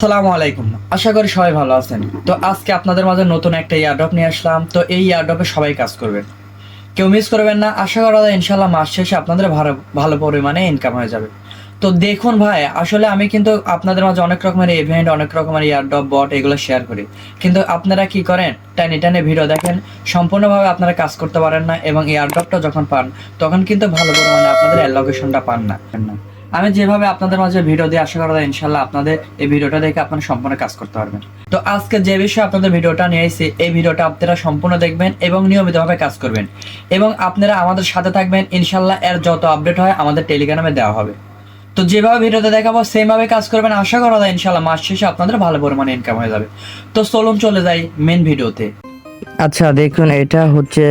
আসসালামু আলাইকুম। আশা করি সবাই ভালো আছেন। তো আজকে আপনাদের মাঝে নতুন একটা এয়ারড্রপ নিয়ে আসলাম। তো এই এয়ারড্রপে সবাই কাজ করবেন, কেউ মিস করবেন না। আশা করা যায় ইনশাল্লাহ মাস শেষে আপনাদের ভালো ভালো পরিমাণে ইনকাম হয়ে যাবে। তো দেখুন ভাই, আসলে আমি কিন্তু আপনাদের মাঝে অনেক রকমের ইভেন্ট, অনেক রকমের এয়ারড্রপ বট এগুলো শেয়ার করি, কিন্তু আপনারা কি করেন, টানে টানে ভিডিও দেখেন, সম্পূর্ণভাবে আপনারা কাজ করতে পারেন না এবং এয়ারড্রপটা যখন পান তখন কিন্তু ভালো পরিমাণে আপনাদের অ্যালোকেশনটা পান না। আমি যেভাবে আপনাদের মাঝে ভিডিও দিয়ে আশা করা যায় ইনশাল্লাহ আপনাদের এই ভিডিওটা দেখে আপনারা সম্পূর্ণ কাজ করতে পারবেন। তো আজকে যে বিষয়ে আপনাদের ভিডিওটা নিয়ে এসেছি, এই ভিডিওটা আপনারা সম্পূর্ণ দেখবেন এবং নিয়মিতভাবে কাজ করবেন এবং আপনারা আমাদের সাথে থাকবেন। ইনশাল্লাহ এর যত আপডেট হয় আমাদের টেলিগ্রামে দেওয়া হবে। তো যেভাবে ভিডিওতে দেখাবো সেমভাবে কাজ করবেন, আশা করা যায় ইনশাল্লাহ মাস শেষে আপনাদের ভালো পরিমাণে ইনকাম হয়ে যাবে। তো চলুন চলে যাই মেন ভিডিওতে। আচ্ছা দেখুন, এটা হচ্ছে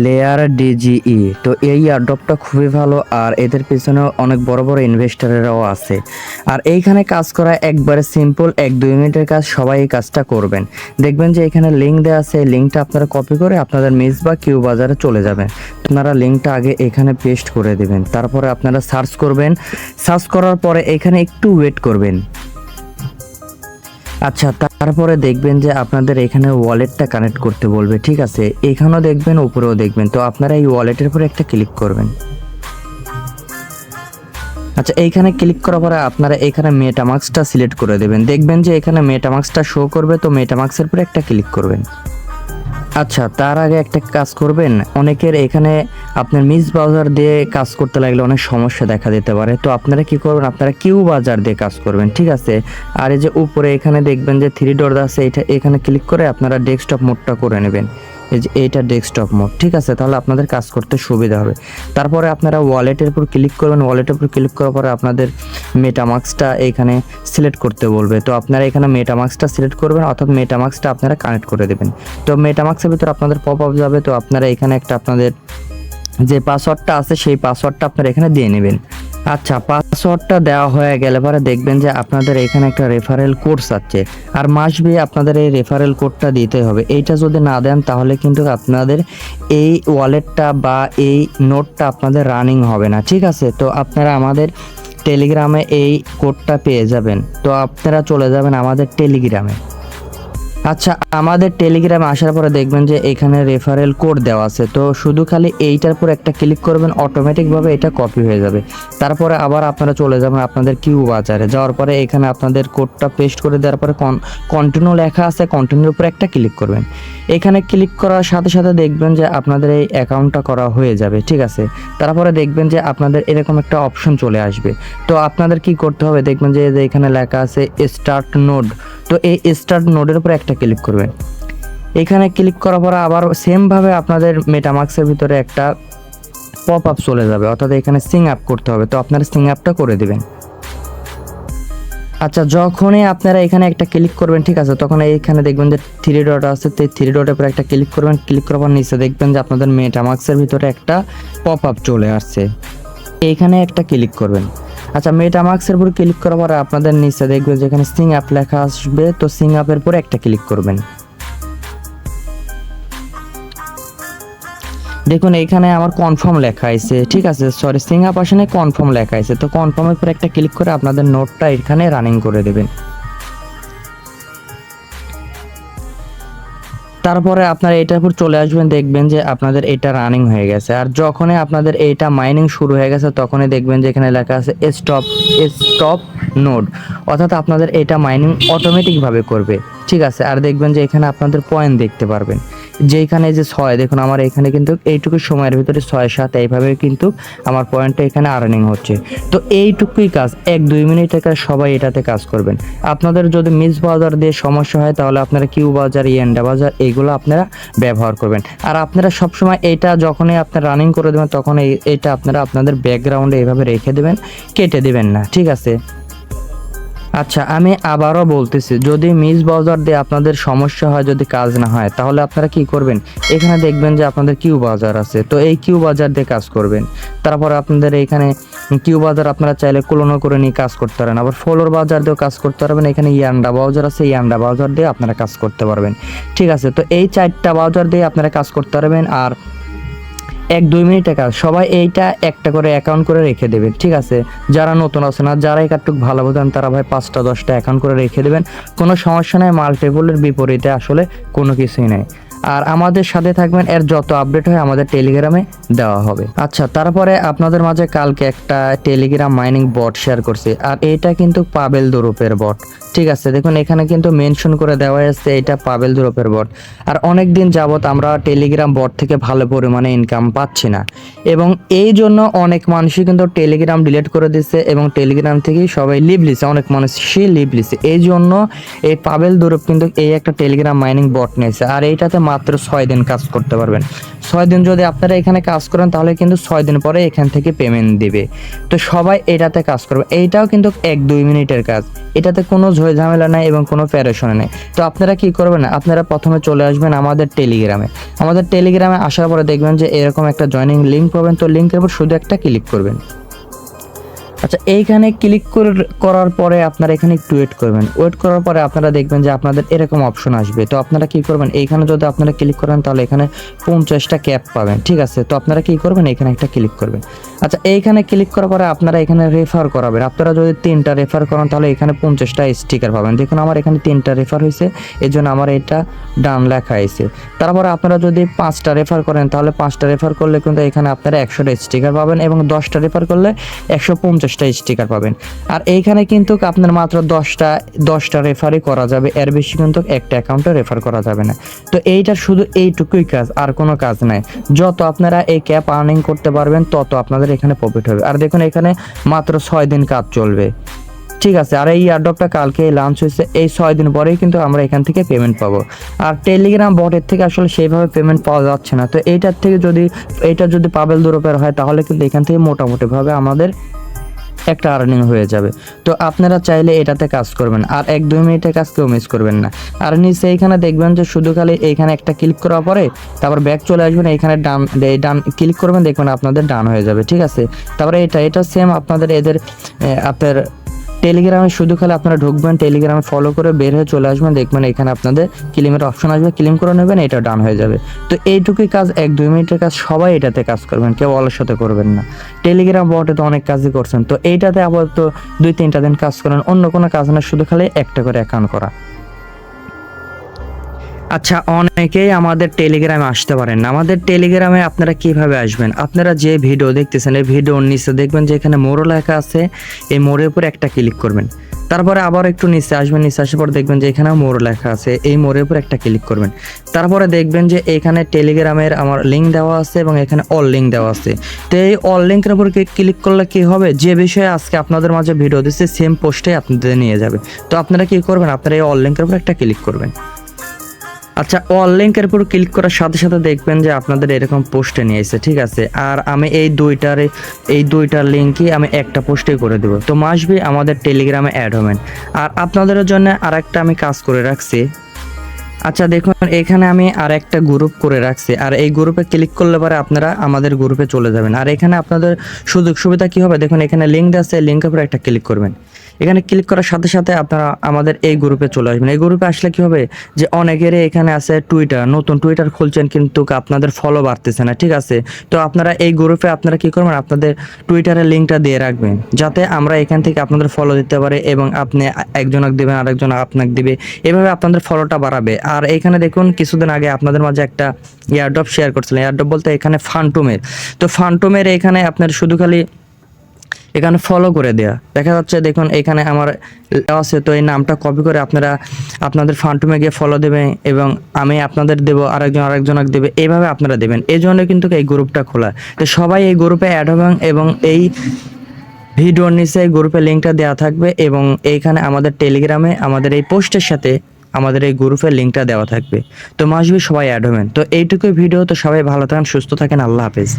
লেয়ার ডিজিই। তো এই এয়ারড্রপটা খুবই ভালো, আর এদের পিছনে অনেক বড় বড় ইনভেস্টরেরাও আছে। আর এইখানে কাজ করা একবারে সিম্পল, 1-2 মিনিটের কাজ। সবাই এই কাজটা করবেন। দেখবেন যে এখানে লিঙ্ক দেওয়া আছে, লিঙ্কটা আপনারা কপি করে আপনাদের মিস বা কিউ বাজারে চলে যাবেন। আপনারা লিঙ্কটা আগে এখানে পেস্ট করে দেবেন, তারপরে আপনারা সার্চ করবেন। সার্চ করার পরে এখানে একটু ওয়েট করবেন। আচ্ছা, তারপরে দেখবেন যে আপনাদের এখানে ওয়ালেটটা কানেক্ট করতে বলবে, ঠিক আছে? এখানেও দেখবেন, উপরেও দেখবেন। তো আপনারা এই ওয়ালেটের উপরে একটা ক্লিক করবেন। আচ্ছা, এইখানে ক্লিক করার পরে আপনারা এখানে মেটামাস্কটা সিলেক্ট করে দেবেন। দেখবেন যে এখানে মেটামাস্কটা শো করবে, তো মেটামাস্কের উপরে একটা ক্লিক করবেন। আচ্ছা, তার আগে একটা কাজ করবেন। অনেকের এখানে আপনার মিস ব্রাউজার দিয়ে কাজ করতে লাগলে অনেক সমস্যা দেখা দিতে পারে। তো আপনারা কি করবেন, আপনারা কিউ বাজার দিয়ে কাজ করবেন, ঠিক আছে? আর এই যে উপরে এখানে দেখবেন যে 3 ডট আছে, এটা এখানে ক্লিক করে আপনারা ডেস্কটপ মোডটা করে নেবেন। এই যে এইটা ডেস্কটপ মোড, ঠিক আছে? তাহলে আপনাদের কাজ করতে সুবিধা হবে। তারপরে আপনারা ওয়ালেটের উপর ক্লিক করবেন। ওয়ালেটের উপর ক্লিক করার পরে আপনাদের মেটামাস্কটা এখানে সিলেক্ট করতে বলবে। তো আপনারা এখানে মেটামাস্কটা সিলেক্ট করবেন, অর্থাৎ মেটামাস্কটা আপনারা কানেক্ট করে দেবেন। তো মেটামাস্কের ভিতর আপনাদের পপ আপ যাবে। তো আপনারা এখানে একটা আপনাদের যে পাসওয়ার্ডটা আছে সেই পাসওয়ার্ডটা আপনারা এখানে দিয়ে নেবেন। আচ্ছা, পাসওয়ার্ডটা দেওয়া হয়ে গেলে পরে দেখবেন যে আপনাদের এখানে একটা রেফারেল কোড আছে, আর মাস বি আপনাদের এই রেফারেল কোডটা দিতে হবে। এইটা যদি না দেন তাহলে কিন্তু আপনাদের এই ওয়ালেটটা বা এই নোটটা আপনাদের রানিং হবে না, ঠিক আছে? তো আপনারা আমাদের টেলিগ্রামে এই কোডটা পেয়ে যাবেন। তো আপনারা চলে যাবেন আমাদের টেলিগ্রামে। আচ্ছা, আমাদের টেলিগ্রামে আসার পরে দেখবেন যে এখানে রেফারেল কোড দেওয়া আছে। তো শুধু খালি এইটার উপর একটা ক্লিক করবেন, অটোমেটিকভাবে এটা কপি হয়ে যাবে। তারপরে আবার আপনারা চলে যাবেন আপনাদের কিউ বাজারে। যাওয়ার পরে এখানে আপনাদের কোডটা পেস্ট করে দেওয়ার পরে কন্টিনিউ লেখা আছে, কন্টিনিউর উপর একটা ক্লিক করবেন। এখানে ক্লিক করার সাথে সাথে দেখবেন যে আপনাদের এই অ্যাকাউন্টটা করা হয়ে যাবে, ঠিক আছে? তারপরে দেখবেন যে আপনাদের এরকম একটা অপশন চলে আসবে। তো আপনাদের কি করতে হবে, দেখবেন যে এখানে লেখা আছে স্টার্ট নোড। তো এই স্টার্ট নোডের উপর একটা ক্লিক করবেন। এখানে ক্লিক করার পর আবার সেমভাবে আপনাদের মেটামাস্কের ভিতরে একটা পপ আপ চলে যাবে, অর্থাৎ এখানে সিং আপ করতে হবে। তো আপনারা সিং আপটা করে দিবেন। আচ্ছা, যখনই আপনারা এখানে একটা ক্লিক করবেন, ঠিক আছে, তখন এইখানে দেখবেন যে 3 ডট আছে। তো 3 ডটের উপর একটা ক্লিক করবেন। ক্লিক করার পর নিচে দেখবেন যে আপনাদের মেটামাস্কের ভিতরে একটা পপ আপ চলে আসছে, এইখানে একটা ক্লিক করবেন। আচ্ছা, মেটামাস্কের উপর ক্লিক করার পরে আপনাদের নিচে দেখবেন যে এখানে সিং আপ লেখা আসবে। তো সিং আপের উপর একটা ক্লিক করবেন। দেখুন এখানে আমার কনফার্ম লেখা আছে, ঠিক আছে? সরি, সিং আপ আসে না, কনফার্ম লেখা আছে। তো কনফার্মের উপর একটা ক্লিক করে আপনাদের নোটটা এখানে রানিং করে দেবেন। তারপরে আপনারা এটার উপর চলে আসবেন, দেখবেন যে আপনাদের এটা রানিং হয়ে গেছে। আর যখনই আপনাদের এইটা মাইনিং শুরু হয়ে গেছে তখনই দেখবেন যে এখানে লেখা আছে স্টপ স্টপ নোড, অর্থাৎ আপনাদের এটা মাইনিং অটোমেটিকভাবে করবে, ঠিক আছে? আর দেখবেন যে এখানে আপনাদের পয়েন্ট দেখতে পারবেন, যেখানে যে 6, দেখুন আমার এখানে কিন্তু এইটুকু সময়ের ভিতরে 6-7 এইভাবে কিন্তু আমার পয়েন্টটা এখানে আর্নিং হচ্ছে। তো এইটুকুই কাজ, 1-2 মিনিটের কাজ, সবাই এটাতে কাজ করবেন। আপনাদের যদি মিস বাজার দিয়ে সমস্যা হয় তাহলে আপনারা কিউ বাজার, ইয়ান্ডা বাজার এইগুলো আপনারা ব্যবহার করবেন। আর আপনারা সবসময় এটা যখনই আপনারা রানিং করে দেবেন তখন এইটা আপনারা আপনাদের ব্যাকগ্রাউন্ডে এইভাবে রেখে দেবেন, কেটে দেবেন না, ঠিক আছে? আচ্ছা, আমি আবারও বলতেছি, যদি মিস ব্রাউজার দিয়ে আপনাদের সমস্যা হয়, যদি কাজ না হয়, তাহলে আপনারা কি করবেন, এখানে দেখবেন যে আপনাদের কিউ বাজার আছে। তো এই কিউ বাজার দিয়ে কাজ করবেন। তারপর আপনাদের এখানে কিউ বাজার আপনারা চাইলে ক্লোনও করে নিয়ে কাজ করতে পারেন, আবার ফলোর বাজার দিয়েও কাজ করতে পারবেন। এখানে ইয়ান্ডা ব্রাউজার আছে, ইয়ান্ডা ব্রাউজার দিয়ে আপনারা কাজ করতে পারবেন, ঠিক আছে? তো এই 4টা ব্রাউজার দিয়ে আপনারা কাজ করতে পারবেন। আর 1-2 মিনিটের কাজ। সবাই এইটা একটা করে অ্যাকাউন্ট করে রেখে দেবেন, ঠিক আছে? যারা নতুন আছেন আর যারা একটুক ভালো বোঝেন তারা ভাই 5টা 10টা অ্যাকাউন্ট করে রেখে দেবেন, কোনো সমস্যা নেই। মাল্টিপলের বিপরীতে আসলে কোনো কিছুই নেই। আর আমাদের সাথে থাকবেন, এর যত আপডেট হয় আমাদের টেলিগ্রামে দেওয়া হবে। আচ্ছা, তারপরে আপনাদের মাঝে কালকে একটা টেলিগ্রাম মাইনিং বট শেয়ার করছি, আর এটা কিন্তু পাবেল দুরুপের বট, ঠিক আছে? দেখুন এখানে কিন্তু মেনশন করে দেওয়া আছে এটা পাবেল দুরুপের বট। আর অনেক দিন যাবত আমরা টেলিগ্রাম বট থেকে ভালো পরিমাণে ইনকাম পাচ্ছি না, এবং এই জন্য অনেক মানুষই কিন্তু টেলিগ্রাম ডিলিট করে দিচ্ছে এবং টেলিগ্রাম থেকেই সবাই লিভ লিছে, অনেক মানুষই লিভ লিছে। এই জন্য এই পাবেল দুরুপ কিন্তু এই একটা টেলিগ্রাম মাইনিং বট নিয়েছে, আর এইটাতে মাত্র 6 দিন কাজ করতে পারবেন। 6 দিন যদি আপনারা এখানে কাজ করেন তাহলে কিন্তু 6 দিন পরে এখান থেকে পেমেন্ট দিবে। তো সবাই এটাতে কাজ করবে। এইটাও কিন্তু 1-2 মিনিটের কাজ, এটাতে কোনো ঝামেলা নাই এবং কোনো প্যারেশনে নেই। তো আপনারা কি করবেন, আপনারা প্রথমে চলে আসবেন আমাদের টেলিগ্রামে। আমাদের টেলিগ্রামে আসার পরে দেখবেন যে এরকম একটা জয়েনিং লিঙ্ক পাবেন, তো লিঙ্কের উপর শুধু একটা ক্লিক করবেন। আচ্ছা, এইখানে ক্লিক করার পরে আপনারা এখানে একটু ওয়েট করবেন। ওয়েট করার পরে আপনারা দেখবেন যে আপনাদের এরকম অপশন আসবে। তো আপনারা কি করবেন, এইখানে যদি আপনারা ক্লিক করেন তাহলে এখানে 50টা ক্যাপ পাবেন, ঠিক আছে? তো আপনারা কি করবেন, এখানে একটা ক্লিক করবেন। আচ্ছা, এইখানে ক্লিক করার পরে আপনারা এখানে রেফার করাবেন। আপনারা যদি 3টা রেফার করেন তাহলে এখানে 50টা স্টিকার পাবেন। দেখুন আমার এখানে 3টা রেফার হয়েছে, এই জন্য আমার এটা ডান লেখা হয়েছে। তারপরে আপনারা যদি 5টা রেফার করেন তাহলে 5টা রেফার করলে কিন্তু এখানে আপনারা 100টা স্টিকার পাবেন, এবং 10টা রেফার করলে 150টা স্টিকার পাবেন। আর এইখানে কিন্তু আপনার মাত্র 10টা রেফারই করা যাবে, এর বেশি কিন্তু একটা অ্যাকাউন্টে রেফার করা যাবে না। তো এইটা শুধু এইটুকুই কাজ, আর কোনো কাজ নাই। যত আপনারা এই ক্যাপ আর্নিং করতে পারবেন তত আপনাদের এখানে প্রফিট হবে। আর দেখুন এখানে মাত্র 6 দিন কাজ চলবে, ঠিক আছে? আর এই এয়ারড্রপটা কালকে লঞ্চ হয়েছে, এই 6 দিন পরেই কিন্তু আমরা এখান থেকে পেমেন্ট পাবো। আর টেলিগ্রাম বটের থেকে আসলে সেইভাবে পেমেন্ট পাওয়া যাচ্ছে না। তো এইটার থেকে এইটা যদি পাবেল দুরুপের হয় তাহলে কিন্তু এখান থেকে মোটামুটিভাবে আমাদের একটা আর্নিং হয়ে যাবে। তো আপনারা চাইলে এটাতে কাজ করবেন, আর 1-2 মিনিটের কাজ কেউ মিস করবেন না। আর নিচে এইখানে দেখবেন যে শুধু খালি এইখানে একটা ক্লিক করার পরে তারপর ব্যাক চলে আসবেন, এইখানে ডান ক্লিক করবেন, দেখবেন আপনাদের ডান হয়ে যাবে, ঠিক আছে? তারপরে এটা সেম আপনাদের আপনার টেলিগ্রামে শুধু খালি আপনারা ঢুকবেন, টেলিগ্রামে ফলো করে বের হয়ে চলে আসবেন, দেখবেন এখানে আপনাদের ক্লেমের অপশন আসবে, ক্লেম করে নেবেন, এটা ডান হয়ে যাবে। তো এইটুকুই কাজ, 1-2 মিনিটের কাজ। সবাই এটাতে কাজ করবেন, কেউ অলসতা করবেন না। টেলিগ্রাম বটে তো অনেক কাজই করছেন, তো এইটাতে আপাতত 2-3টা দিন কাজ করেন, অন্য কোনো কাজ না, শুধু খালি একটা করে অ্যাকাউন্ট করা। আচ্ছা, অনেকেই আমাদের টেলিগ্রামে আসতে পারেন না। আমাদের টেলিগ্রামে আপনারা কিভাবে আসবেন, আপনারা যে ভিডিও দেখতেছেন এই ভিডিওর নিচে দেখবেন যে এখানে মোড় লেখা আছে, এই মোড়ের উপর একটা ক্লিক করবেন। তারপরে আবার একটু নিচে আসবেন, নিচে আসার পর দেখবেন যে এখানে মোড় লেখা আছে, এই মোড়ের উপর একটা ক্লিক করবেন। তারপরে দেখবেন যে এখানে টেলিগ্রামের আমার লিঙ্ক দেওয়া আছে এবং এখানে অল লিঙ্ক দেওয়া আছে। তো এই অল লিঙ্কের উপর ক্লিক করলে কি হবে, যে বিষয়ে আজকে আপনাদের মাঝে ভিডিও দিচ্ছে সেম পোস্টে আপনাদের নিয়ে যাবে। তো আপনারা কি করবেন, আপনারা এই অল লিঙ্কের উপর একটা ক্লিক করবেন। আচ্ছা, অল লিঙ্কের উপর ক্লিক করার সাথে সাথে দেখবেন যে আপনাদের এরকম পোস্টে নিয়ে এসেছে, ঠিক আছে? আর আমি এই দুইটার লিঙ্কই আমি একটা পোস্টে করে দেবো। তো মাসবি আমাদের টেলিগ্রামে অ্যাড হবেন। আর আপনাদের জন্য আরেকটা আমি কাজ করে রাখছি। আচ্ছা দেখুন, এখানে আমি আর একটা গ্রুপ করে রাখছি, আর এই গ্রুপে ক্লিক করলে পরে আপনারা আমাদের গ্রুপে চলে যাবেন। আর এখানে আপনাদের সুযোগ সুবিধা কি হবে, দেখুন এখানে লিঙ্ক আছে, লিঙ্কের উপর একটা ক্লিক করবেন। এখানে ক্লিক করার সাথে সাথে আপনারা আমাদের এই গ্রুপে চলে আসবেন। এই গ্রুপে আসলে কি হবে, যে অনেকেরই এখানে আছে নতুন টুইটার খুলছেন কিন্তু আপনাদের ফলো বাড়তেছে না, ঠিক আছে? তো আপনারা এই গ্রুপে আপনারা কি করবেন, আপনাদের টুইটারের লিঙ্কটা দিয়ে রাখবেন, যাতে আমরা এখান থেকে আপনাদের ফলো দিতে পারে, এবং আপনি একজনকে দেবেন, আরেকজন আপনাকে দিবে, এভাবে আপনাদের ফলোটা বাড়াবে। আর এইখানে দেখুন কিছুদিন আগে আপনাদের মাঝে একটা এয়ারড্রপ শেয়ার করছিলেন। এয়ারড্রপ বলতে এখানে ফান্টুমের, তো ফান্টুমের এখানে আপনার শুধু খালি এখানে ফলো করে দেয়া দেখা যাচ্ছে। দেখুন এখানে আমার দেওয়া আছে, তো এই নামটা কপি করে আপনারা আপনাদের ফান্টুমে গিয়ে ফলো দেবেন, এবং আমি আপনাদের দেবো, আরেকজনকে দেবে, এইভাবে আপনারা দেবেন। এই জন্য কিন্তু এই গ্রুপটা খোলা। তো সবাই এই গ্রুপে অ্যাড হবেন, এবং এই ভিডিওর নিচে এই গ্রুপের লিঙ্কটা দেওয়া থাকবে, এবং এইখানে আমাদের টেলিগ্রামে আমাদের এই পোস্টের সাথে আমাদের এই গ্রুপের লিঙ্কটা দেওয়া থাকবে। তো মাসবি সবাই অ্যাড হবেন। তো এইটুকুই ভিডিও। তো সবাই ভালো থাকেন, সুস্থ থাকেন, আল্লাহ হাফেজ।